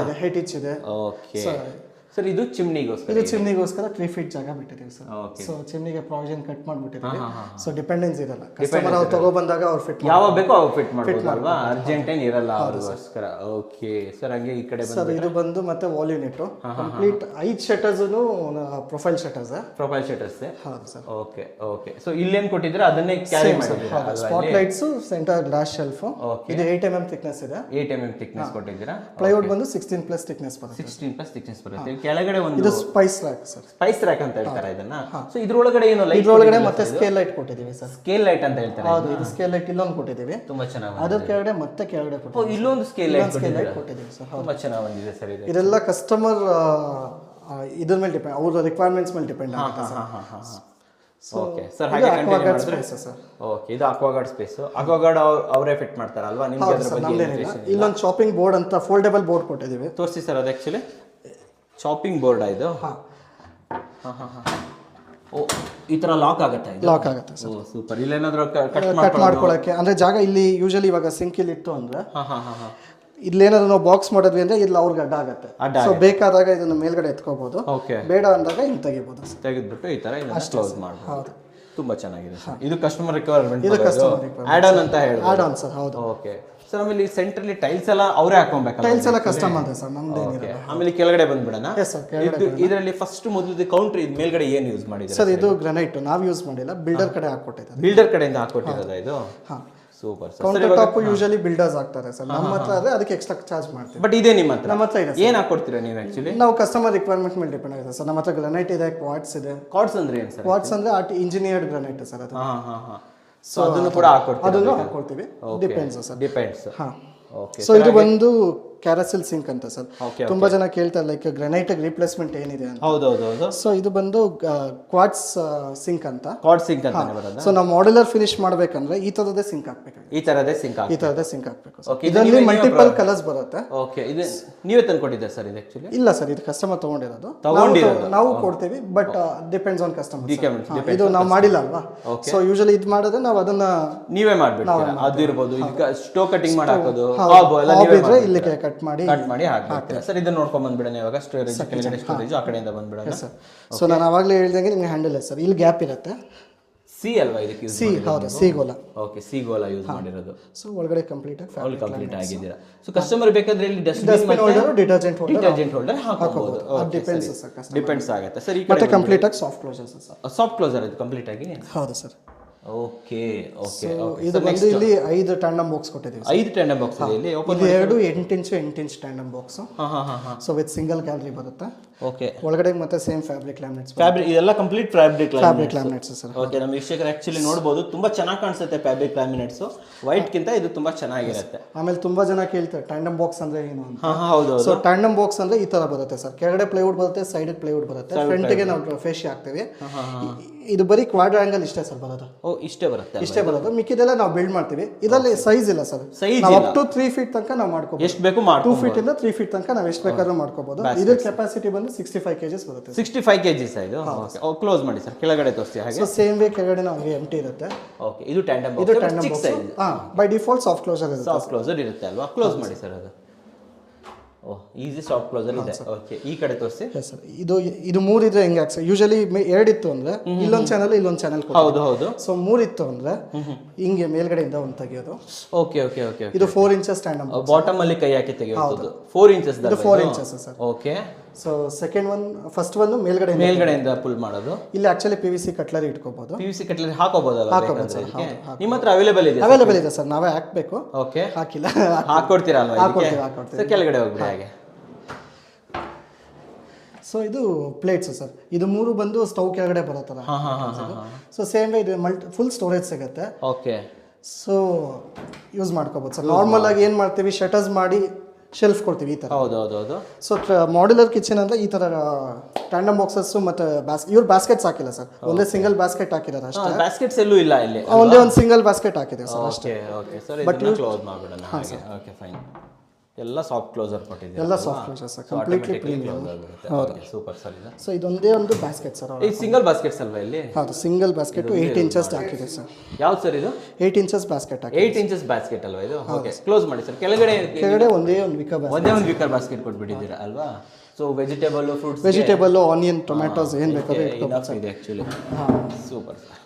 ಇದೆ. ಹೆಟಿಚ್ ಇದೆ. Okay sir. ಇದು ಚಿಮ್ನಿಗೋಸ್ಕರ? ಇದು ಚಿಮ್ನಿಗೋಸ್ಕರ 3 ಫೀಟ್ ಜಾಗ ಬಿಟ್ಟಿದ್ದೀವಿ ಸರ್. ಸೊ ಚಿಮ್ನಿಗೆ ಪ್ರಾವಿಷನ್ ಕಟ್ ಮಾಡಿಬಿಟ್ಟಿದ್ದೀವಿ. ಸೊ ಡಿಪೆಂಡೆನ್ಸ್ ಇರಲ್ಲ. ಕಸ್ಟಮರ್ ಅವ್ರು ತಗೊಬಂದಾಗ ಅವ್ರು ಫಿಟ್ ಯಾವ ಬೇಕೋ ಅವ್ರು ಫಿಟ್ ಮಾಡ್ಬೋದು ಅಲ್ವಾ? ಅರ್ಜೆಂಟ್ ಏನ್ ಇರಲ್ಲ ಅವ್ರಿಗೋಸ್ಕರ. Okay sir. ಹಂಗೆ ಈ ಕಡೆ ಸರ್ ಇದು ಬಂದು ಮತ್ತೆ wall unit complete 5 shutters profile shutters. Profile shutters. ಹೌದು ಸರ್. Okay okay. ಸೊ ಇಲ್ಲೇನ್ ಕೊಟ್ಟಿದ್ರೆ ಅದನ್ನೇ ಕ್ಯಾರಿ ಮಾಡಿದ್ದೀರಾ? Spot lights, centre glass shelf. ಇದು 8 mm ಥಿಕ್ನೆಸ್ ಇದೆ. 8 mm ಥಿಕ್ನೆಸ್ ಕೊಟ್ಟಿದ್ದೀರಾ. ಪ್ಲೈವುಡ್ ಬಂದು 16+ ಥಿಕ್ನೆಸ್ ಬರುತ್ತೆ. 16+ ಥಿಕ್ನೆಸ್ ಬರುತ್ತೆ. ಕೆಳಗಡೆ ಒಂದು ಇದು Spice rack sir. Spice rack ಅಂತ ಹೇಳ್ತಾರೆ ಇದನ್ನ. ಸೊ ಇದ್ರೊಳಗಡೆ ಏನು ಲೈಟ್? ಇದ್ರೊಳಗಡೆ ಮತ್ತೆ ಸ್ಕೇಲ್ ಲೈಟ್ ಕೊಟ್ಟಿದ್ದೀವಿ ಸರ್. ಸ್ಕೇಲ್ ಲೈಟ್ ಅಂತ ಹೇಳ್ತಾರೆ. ಹೌದು, ಇದು ಸ್ಕೇಲ್ ಲೈಟ್ ಇಲ್ಲೊಂದು ಕೊಟ್ಟಿದ್ದೀವಿ. ತುಂಬಾ ಚೆನ್ನಾಗಿ. ಅದ್ರ ಕೆಳಗಡೆ ಮತ್ತೆ ಕೆಳಗಡೆ ಕೊಟ್ಟಿದ್ದೀವಿ. ಇಲ್ಲೊಂದು ಸ್ಕೇಲ್ ಲೈಟ್ ಕೊಟ್ಟಿದ್ದೀವಿ ಸರ್. ತುಂಬಾ ಚೆನ್ನಾಗಿ ಬಂದಿದೆ ಸರ್ ಇದು. ಇದೆಲ್ಲ ಕಸ್ಟಮರ್ ಇದ್ರ ಮೇಲೆ ಡಿಪೆಂಡ್, ಅವ್ರ ರಿಕ್ವೈರ್ಮೆಂಟ್ಸ್ ಮೇಲೆ ಡಿಪೆಂಡ್ ಆಗುತ್ತೆ ಸರ್. Okay sir. ಹಾಗೆ ಕಂಟಿನ್ಯೂ ಮಾಡಿದ್ರೆ ಸರ್. ಓಕೆ. ಇದು ಅಕ್ವಾಗಾರ್ಡ್ ಸ್ಪೇಸ್. ಅಕ್ವಾಗಾರ್ಡ್ ಅವರೇ ಫಿಟ್ ಮಾಡ್ತಾರಲ್ವಾ? ನಿಮಗೆ ಅದರ ಬಗ್ಗೆ ಇಲ್ಲೊಂದು ಚಾಪಿಂಗ್ ಬೋರ್ಡ್ ಅಂತ ಫೋಲ್ಡೇಬಲ್ ಬೋರ್ಡ್ ಕೊಟ್ಟಿದ್ದೀವಿ. ತೋರಿಸಿ ಸರ್. ಅದು ಆಕ್ಚುಲಿ ಚಾಪಿಂಗ್ ಬೋರ್ಡ್ ಇದು. ಓ ಈ ತರ ಲಾಕ್ ಆಗುತ್ತೆ ಇದು? ಲಾಕ್ ಆಗುತ್ತೆ ಸರ್. ಓ ಸೂಪರ್. ಇಲ್ಲೇನಾದ್ರೂ ಕಟ್ ಮಾಡ್ಕೊಳ್ಳೋಕೆ ಅಂದ್ರೆ ಜಾಗ ಇಲ್ಲಿ ಯೂಶಲಿ ಇವಾಗ ಸಿಂಕ್ ಇಲ್ಲಿ ಇತ್ತು ಅಂದ್ರೆ ಇಲ್ಲೇನಾದ್ರು ನಾವು ಬಾಕ್ಸ್ ಮಾಡಿದ್ವಿ ಅಂದ್ರೆ ಇಲ್ಲಿ ಅವ್ರಿಗೆ ಅಡ್ಡ ಆಗುತ್ತೆ. ಸೊ ಬೇಕಾದಾಗ ಇದನ್ನ ಮೇಲ್ಗಡೆ ಎತ್ಕೋಬಹುದು. ಬೇಡ ಅಂದಾಗ ಹಿಂಗ್ ತೆಗಿಬಹುದು. ತೆಗೆದ್ಬಿಟ್ಟು ಈ ತರ ಇದನ್ನ ಕ್ಲೋಸ್ ಮಾಡಬಹುದು. ತುಂಬಾ ಚೆನ್ನಾಗಿದೆ ಸರ್. ಇದು ಕಸ್ಟಮರ್ ರಿಕ್ವೈರ್ಮೆಂಟ್. ಇದು ಕಸ್ಟಮರ್ ರಿಕ್ವೈರ್ಮೆಂಟ್. ಆಡ್ ಆನ್ ಅಂತ ಹೇಳಿ. Add on sir. ಹೌದು. Okay sir. ಆಮೇಲೆ ಈ ಸೆಂಟ್ರಲ್ಲಿ ಟೈಲ್ಸ್ ಎಲ್ಲ ಅವರೇ ಹಾಕೊಬೇಕಲ್ಲ? ಟೈಲ್ಸ್ ಎಲ್ಲ ಕಸ್ಟಮ್ ಅಂತ ಸರ್, ನಮ್ದೇನಿರಲ್ಲ. ಆಮೇಲೆ ಕೆಳಗಡೆ ಬಂದ್ಬಿಡೋಣ. Yes sir. ಕೆಳಗಡೆ ಇದರಲ್ಲಿ ಫಸ್ಟ್ ಮೊದಲು ಕೌಂಟರ್ ಇದು ಮೇಲ್ಗಡೆ ಏನು ಯೂಸ್ ಮಾಡಿದ್ರೆ ಸರ್? ಇದು ಗ್ರಾನೈಟ್ ನಾವು ಯೂಸ್ ಮಾಡಿಲ್ಲ, ಬಿಲ್ಡರ್ ಕಡೆ ಹಾಕೊಟ್ಟಿದ್ದಾರೆ. ಬಿಲ್ಡರ್ ಕಡೆಯಿಂದ ಹಾಕೊಟ್ಟಿರೋದಾ ಇದು? ಹಾ super sir. Counter top usually builders ಆಗ್ತಾರೆ ಸರ್. ನಮ್ಮ ಹತ್ರ ಆದ್ರೆ ಅದಕ್ಕೆ ಎಕ್ಸ್ಟ್ರಾ ಚಾರ್ಜ್ ಮಾಡ್ತೀವಿ. ಬಟ್ ಇದೇ ನಿಮ್ಮ ಹತ್ರ? ನಮ್ಮ ಹತ್ರ ಇದೆ. ಏನು ಹಾಕೊಡ್ತೀರಾ ನೀವು ಆಕ್ಚುಲಿ? ನಾವು ಕಸ್ಟಮರ್ ರಿಕ್ವೈರ್ಮೆಂಟ್ ಮೇಲೆ ಡಿಪೆಂಡ್ ಆಗುತ್ತೆ ಸರ್. ನಮ್ಮ ಹತ್ರ ಗ್ರಾನೈಟ್ ಇದೆ, ಕ್ವಾರ್ಟ್ಸ್ ಇದೆ. ಕ್ವಾರ್ಟ್ಸ್ ಅಂದ್ರೆ ಏನು ಸರ್? ಕ್ವಾರ್ಟ್ಸ್ ಅಂದ್ರೆ ಇಂಜಿನಿಯರ್ಡ್ ಗ್ರಾನೈಟ್ ಸರ್. ಅದು ಸೊ ಅದನ್ನು ಕೂಡ ಹಾಕೊಡ್ತೀವಿ? ಅದನ್ನು ಹಾಕೊಳ್ತೀವಿ. Depends sir. ಡಿಪೆಂಡ್ಸ್. ಹಾ. ಓಕೆ. ಸೊ ಇದು ಬಂದು ಕ್ಯಾರಸೆಲ್ ಸಿಂಕ್ ಅಂತ ಸರ್. ತುಂಬಾ ಜನ ಕೇಳ್ತಾರೆ ಲೈಕ್ ಗ್ರಾನೈಟ್ ರಿಪ್ಲೇಸ್ಮೆಂಟ್ ಏನಿದೆ ಅಂತ. ಹೌದೌದು. ಸೊ ಇದು ಬಂದು ಕ್ವಾರ್ಟ್ಸ್ ಸಿಂಕ್ ಅಂತ. ಕ್ವಾರ್ಟ್ಸ್ ಸಿಂಕ್ ಅಂತ ಬರೋದು. ಸೊ ನಾವು ಮಾಡ್ಯುಲರ್ ಫಿನಿಶ್ ಮಾಡ್ಬೇಕಂದ್ರೆ ಈ ತರದೇ ಸಿಂಕ್ ಹಾಕ್ಬೇಕು. ಈ ತರದೇ ಸಿಂಕ್ ಹಾಕ್ಬೇಕು. ಇದರಲ್ಲಿ ಮಲ್ಟಿಪಲ್ ಕಲರ್ಸ್ ಬರುತ್ತೆ. ಓಕೆ. ಇದು ನೀವೇ ತಂದು ಕೊಟ್ಟಿದ್ದೀರಾ ಸರ್ ಇದು ಆಕ್ಚುಲಿ? ಇಲ್ಲ ಸರ್, ಇದು ಕಸ್ಟಮರ್ ತಗೊಂಡಿರೋದು. ನಾವು ಕೊಡ್ತೀವಿ, ಬಟ್ ಡಿಪೆಂಡ್ಸ್ ಆನ್ ಕಸ್ಟಮರ್. ಇದು ನಾವು ಮಾಡಿಲ್ಲ ಅಲ್ವಾ? ಸೊ ಯೂಶಲಿ ಇದು ಮಾಡಿದ್ರೆ ನಾವು ಅದನ್ನ ನೀವೇ ಮಾಡ್ಬಿಡ್ತೀರಾ? ಅದು ಇರಬಹುದು. ಈಗ ಸ್ಟೋ ಕಟಿಂಗ್ ಮಾಡಿ ಹಾಕೋದು ಇದ್ರೆ ಇಲ್ಲಿಗೆ ಕಟ್ ಮಾಡಿ ಹಾಕ್ತೀರಾ ಸರ್. ಇದನ್ನ ನೋಡ್ಕೊಂಡ್ ಬಂದ್ಬಿಡೋಣ ಇವಾಗ. ಸ್ಟೋರೇಜ್ ಕೆಳಗಡೆ ಸ್ಟೋರೇಜ್ ಆ ಕಡೆಯಿಂದ ಬಂದ್ಬಿಡೋಣ ಸರ್. ಸೊ ನಾನು ಆವಾಗಲೇ ಹೇಳ್ದಂಗೆ ನಿಮ್ಗೆ ಹ್ಯಾಂಡಲ್ ಸರ್ ಇಲ್ಲಿ ಗ್ಯಾಪ್ ಇರುತ್ತೆ. ಸಿ ಅಲ್ವಾ ಇದಕ್ಕೆ? ಸಿ. ಹೌದು, ಸೀಗೋಲಾ. ಓಕೆ. ಸೀಗೋಲಾ ಯೂಸ್ ಮಾಡಿರೋದು. ಸೊ ಒಳಗಡೆ ಕಂಪ್ಲೀಟ್ ಆಗಿದ್ದೀರಾ. ಸೊ ಕಸ್ಟಮರ್ ಬೇಕಾದ್ರೆ ಇಲ್ಲಿ ಡಸ್ಟ್ಬಿನ್ ಹೋಲ್ಡರ್, ಡಿಟರ್ಜೆಂಟ್ ಹೋಲ್ಡರ್ ಹಾಕಬಹುದು. ಡಿಪೆಂಡ್ಸ್ ಆಗುತ್ತೆ ಸರ್. ಈ ಕಡೆ ಕಂಪ್ಲೀಟ್ ಆಗಿ soft closer sir. Soft closer ಇದು ಕಂಪ್ಲೀಟ್ ಆಗಿ? ಹೌದು ಸರ್. Okay okay. ಇದು ಬಂದು ಇಲ್ಲಿ 5 ಟ್ಯಾಂಡಮ್ ಬಾಕ್ಸ್ ಕೊಟ್ಟಿದ್ದೀವಿ. 5 ಟ್ಯಾಂಡಮ್ ಬಾಕ್ಸ್ ಇದೆ ಇಲ್ಲಿ. ಇದು 2 8 inch tandem box. So with single gallery ಬರುತ್ತೆ. ಓಕೆ ಒಳಗಡೆ ಮತ್ತೆ ಸೇಮ್ ಫ್ಯಾಬ್ರಿಕ್ ಲ್ಯಾಮಿನೇಟ್ಸ್ ಫ್ಯಾಬ್ರಿಕ್ ಇದೆಲ್ಲ complete fabric laminates sir. Okay ನಮ್ಮ ವೀಕ್ಷಕರು ಆಕ್ಚುಲಿ ನೋಡ್ಬೋದು ತುಂಬಾ ಚೆನ್ನಾಗಿ ಕಾಣಿಸುತ್ತೆ ಫ್ಯಾಬ್ರಿಕ್ ಲ್ಯಾಮಿನೇಟ್ಸ್. ವೈಟ್ ಕಿಂತ ಇದು ತುಂಬಾ ಚೆನ್ನಾಗಿರುತ್ತೆ. ಆಮೇಲೆ ತುಂಬಾ ಜನ ಕೇಳ್ತಾರೆ ಟ್ಯಾಂಡಮ್ ಬಾಕ್ಸ್ ಅಂದ್ರೆ ಏನು ಅಂತ. ಹೌದು. ಸೊ ಟ್ಯಾಂಡಮ್ ಬಾಕ್ಸ್ ಅಂದ್ರೆ ಈ ತರ ಬರುತ್ತೆ ಸರ್. ಕೆಳಗಡೆ ಪ್ಲೈವುಡ್ ಬರುತ್ತೆ, ಸೈಡ್ ಪ್ಲೈವುಡ್ ಬರುತ್ತೆ, ಫ್ರಂಟ್ ಗೆ ನಾವು ಫೇಶಿ ಹಾಕ್ತೀವಿ. ಇದು ಬರೀ ಕ್ವಾಡ್ರಾಂಗಲ್ ಇಷ್ಟೇ ಸರ್ ಬರೋದು. ಇಷ್ಟೇ ಬರೋದು. ಮಿಕ್ಕಿದೆಲ್ಲ ನಾವು ಬಿಲ್ಡ್ ಮಾಡ್ತೀವಿ. ಇದರಲ್ಲಿ ಸೈಜ್ ಇಲ್ಲ ಸರ್. ನಾವು ಅಪ್ ಟು 3 ಫೀಟ್ ತನಕ ನಾವು ಮಾಡ್ಕೋಬಹುದು. ಎಷ್ಟು ಬೇಕು 2 ಫೀಟ್ ಇಂದ 3 ಫೀಟ್ ತನಕ ನಾವು ಎಷ್ಟು ಬೇಕಾದ್ರೂ ಮಾಡ್ಕೋಬಹುದು. ಇದ್ರ ಕೆಪಾಸಿಟಿ ಬಂದು 65 kgs ಬರುತ್ತೆ. 65 kgs ಇದು. ಓಕೆ ಕ್ಲೋಸ್ ಮಾಡಿ ಸರ್, ಕೆಳಗಡೆ ತೋರಿಸಿ ಹಾಗೆ. ಸೊ ಸೇಮ್ ವೇ ಕೆಳಗಡೆ ನಾವು ಎಂಟಿ ಇರುತ್ತೆ. ಓಕೆ ಇದು tandem box. By default soft closer ಇರುತ್ತೆ. ಸಾಫ್ಟ್ ಕ್ಲೋಸರ್ ಇರುತ್ತೆ ಅಲ್ವಾ? ಕ್ಲೋಸ್ ಮಾಡಿ ಸರ್ ಅದು. ಈಸಿ ಸಾಫ್ಟ್ ಕ್ಲೋಸರ್ ಇದೆ. ಓಕೆ ಈ ಕಡೆ ತೋರಿಸಿ. ಸರ್ ಇದು 3 ಇದ್ರೆ ಹೆಂಗೆ ಆಗ್ತದೆ? ಯೂಶಲಿ 2 ಇತ್ತು ಅಂದ್ರೆ ಇಲ್ಲೊಂದು ಚಾನಲ್ ಹೌದು. ಸೊ 3 ಇತ್ತು ಅಂದ್ರೆ ಹಿಂಗೆ ಮೇಲ್ಗಡೆಯಿಂದ ಒಂದು ತೆಗೆಯೋದು. ಓಕೆ ಇದು 4 ಇಂಚಸ್ ಸ್ಟ್ಯಾಂಡ್ ಬಾಟಮ್ ಅಲ್ಲಿ ಕೈ ಹಾಕಿ ತೆಗೆಯೋದು. 4 ಇಂಚಸ್ ಇದು 4 inches sir. Okay. So second one, first ಒಂದು ಮೇಲ್ಗಡೆಯಿಂದ ಪುಲ್ ಮಾಡೋದು. ಇಲ್ಲಿ ಆಕ್ಚುಲಿ PVC ಕಟ್ಲರಿ ಇಟ್ಕೋಬಹುದು. PVC ಕಟ್ಲರಿ ಹಾಕೋಬಹುದಲ್ಲ? ನಿಮ್ಮ ಹತ್ರ ಅವೈಲೇಬಲ್ ಇದೆ ಸರ್. ನಾವೇ ಹಾಕ್ಬೇಕು. ಓಕೆ ಹಾಕಿಲ್ಲ. ಹಾಕೊಡ್ತೀರಾ ಅಲ್ವಾ? ಹಾಕೊಡ್ತೀವಿ. ಕೆಳಗಡೆ ಹೋಗ್ಬಿಡಿ ಹಾಗೆ. ಸೊ ಇದು ಪ್ಲೇಟ್ಸ್ ಸರ್. ಇದು 3 ಬಂದು ಸ್ಟವ್ ಕೆಳಗಡೆ ಬರುತ್ತಲ್ಲ. ಸೊ ಸೇಮ್ ವೇ ಇದು ಫುಲ್ ಸ್ಟೋರೇಜ್ ಸಿಗುತ್ತೆ. ಓಕೆ. ಸೊ ಯೂಸ್ ಮಾಡ್ಕೋಬಹುದು ಸರ್. ನಾರ್ಮಲ್ ಆಗಿ ಏನ್ ಮಾಡ್ತೀವಿ, ಶಟರ್ಸ್ ಮಾಡಿ ಶೆಲ್ಫ್ ಕೊಡ್ತೀವಿ ಈ ತರ. ಹೌದು. ಸೊ ಮಾಡ್ಯುಲರ್ ಕಿಚನ್ ಅಂದ್ರೆ ಈ ತರ ಟ್ಯಾಂಡಮ್ ಬಾಕ್ಸಸ್ ಮತ್ತೆ ಇವ್ರು ಬಾಸ್ಕೆಟ್ಸ್ ಹಾಕಿಲ್ಲ ಸರ್. ಒಂದೇ ಸಿಂಗಲ್ ಬಾಸ್ಕೆಟ್ ಹಾಕಿದ್ದಾರೆ ಅಷ್ಟೇ. ಬಾಸ್ಕೆಟ್ಸ್ ಎಲ್ಲೂ ಇಲ್ಲ ಇಲ್ಲಿ. ಒಂದೇ ಒಂದು ಸಿಂಗಲ್ ಬಾಸ್ಕೆಟ್ ಹಾಕಿದೆ ಸರ್ ಅಷ್ಟೇ. ಓಕೆ ಸರ್, ಇದನ್ನ ಕ್ಲೋಸ್ ಮಾಡ್ಬಿಡೋಣ ಹಾಗೆ. Okay fine. ಎಲ್ಲ ಸಾಫ್ಟ್ ಕ್ಲೋಸರ್ ಕೊಟ್ಟಿದ್ದೀರಾ? ಎಲ್ಲ soft closer sir, completely premium. ಹೌದು, ಸೂಪರ್ ಸರ್ ಇದು. ಸೊ ಇದೊಂದೇ ಒಂದು ಬಾಸ್ಕೆಟ್ ಸರ್. ಈ ಸಿಂಗಲ್ ಬಾಸ್ಕೆಟ್ಸ್ ಅಲ್ವಾ ಇಲ್ಲಿ? ಹೌದು, ಸಿಂಗಲ್ ಬಾಸ್ಕೆಟ್ 8 ಇಂಚಸ್ ಹಾಕಿದೆ ಸರ್. ಯಾವ್ದು ಸರ್ ಇದು? 8 ಇಂಚಸ್ ಬಾಸ್ಕೆಟ್ ಹಾಕಿದೆ. 8 ಇಂಚಸ್ ಬಾಸ್ಕೆಟ್ ಅಲ್ವಾ ಇದು? ಓಕೆ ಕ್ಲೋಸ್ ಮಾಡಿ ಸರ್. ಕೆಳಗಡೆ ಒಂದೇ ಒಂದು ವಿಕರ್ ಬಾಸ್ಕೆಟ್ ಕೊಟ್ಬಿಟ್ಟಿದ್ದೀರಾ ಅಲ್ವಾ? So vegetable, fruits, onion, tomatoes ಏನ್ ಬೇಕಾದ್ರೂ ಇಟ್ಕೋಬಹುದು ಇದೆ ಆಕ್ಚುಲಿ. Super sir.